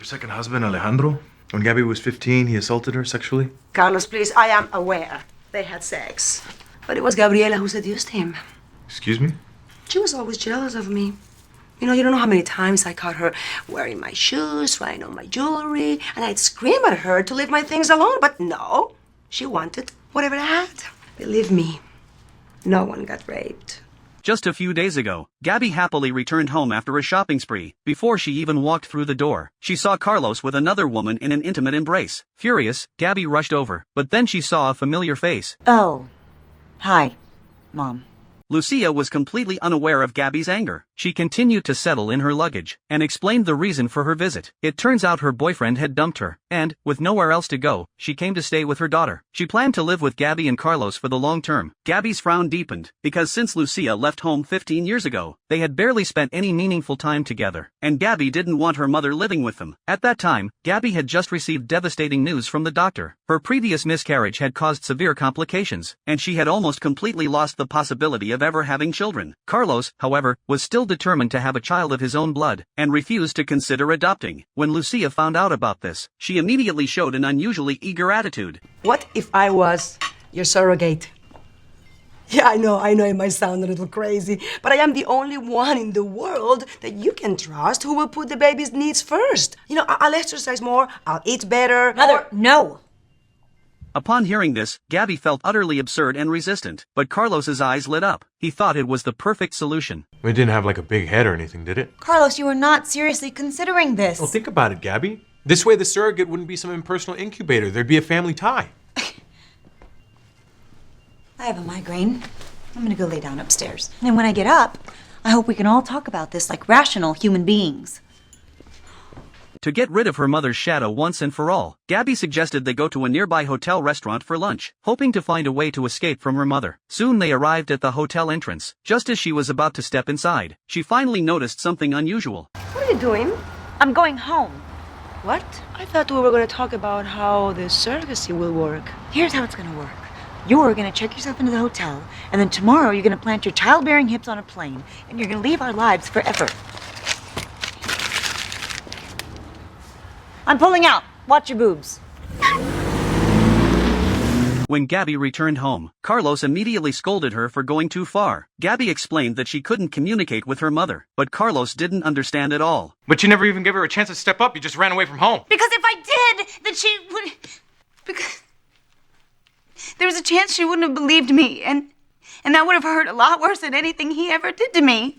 Her second husband, Alejandro, when Gabby was 15, he assaulted her sexually. Carlos, please, I am aware they had sex. But it was Gabriela who seduced him. Excuse me? She was always jealous of me. You don't know how many times I caught her wearing my shoes, trying on my jewelry, and I'd scream at her to leave my things alone, but no. She wanted whatever I had. Believe me, no one got raped. Just a few days ago, Gabby happily returned home after a shopping spree. Before she even walked through the door, she saw Carlos with another woman in an intimate embrace. Furious, Gabby rushed over, but then she saw a familiar face. Oh. Hi, Mom. Lucia was completely unaware of Gabby's anger. She continued to settle in her luggage, and explained the reason for her visit. It turns out her boyfriend had dumped her, and, with nowhere else to go, she came to stay with her daughter. She planned to live with Gabby and Carlos for the long term. Gabby's frown deepened, because since Lucia left home 15 years ago, they had barely spent any meaningful time together, and Gabby didn't want her mother living with them. At that time, Gabby had just received devastating news from the doctor. Her previous miscarriage had caused severe complications, and she had almost completely lost the possibility of ever having children. Carlos, however, was still determined to have a child of his own blood, and refused to consider adopting. When Lucia found out about this, she immediately showed an unusually eager attitude. What if I was your surrogate? Yeah, I know it might sound a little crazy, but I am the only one in the world that you can trust who will put the baby's needs first. I'll exercise more, I'll eat better. Mother, no! Upon hearing this, Gabby felt utterly absurd and resistant, but Carlos's eyes lit up. He thought it was the perfect solution. It didn't have like a big head or anything, did it? Carlos, you are not seriously considering this. Well, think about it, Gabby. This way the surrogate wouldn't be some impersonal incubator. There'd be a family tie. I have a migraine. I'm gonna go lay down upstairs. And when I get up, I hope we can all talk about this like rational human beings. To get rid of her mother's shadow once and for all, Gabby suggested they go to a nearby hotel restaurant for lunch, hoping to find a way to escape from her mother. Soon they arrived at the hotel entrance. Just as she was about to step inside, she finally noticed something unusual. What are you doing? I'm going home. What? I thought we were going to talk about how the surrogacy will work. Here's how it's gonna work. You're gonna check yourself into the hotel, and then tomorrow you're gonna plant your childbearing hips on a plane, and you're gonna leave our lives forever. I'm pulling out. Watch your boobs. When Gabby returned home, Carlos immediately scolded her for going too far. Gabby explained that she couldn't communicate with her mother, but Carlos didn't understand at all. But you never even gave her a chance to step up. You just ran away from home. Because if I did, then she would... Because there was a chance she wouldn't have believed me, and that would have hurt a lot worse than anything he ever did to me.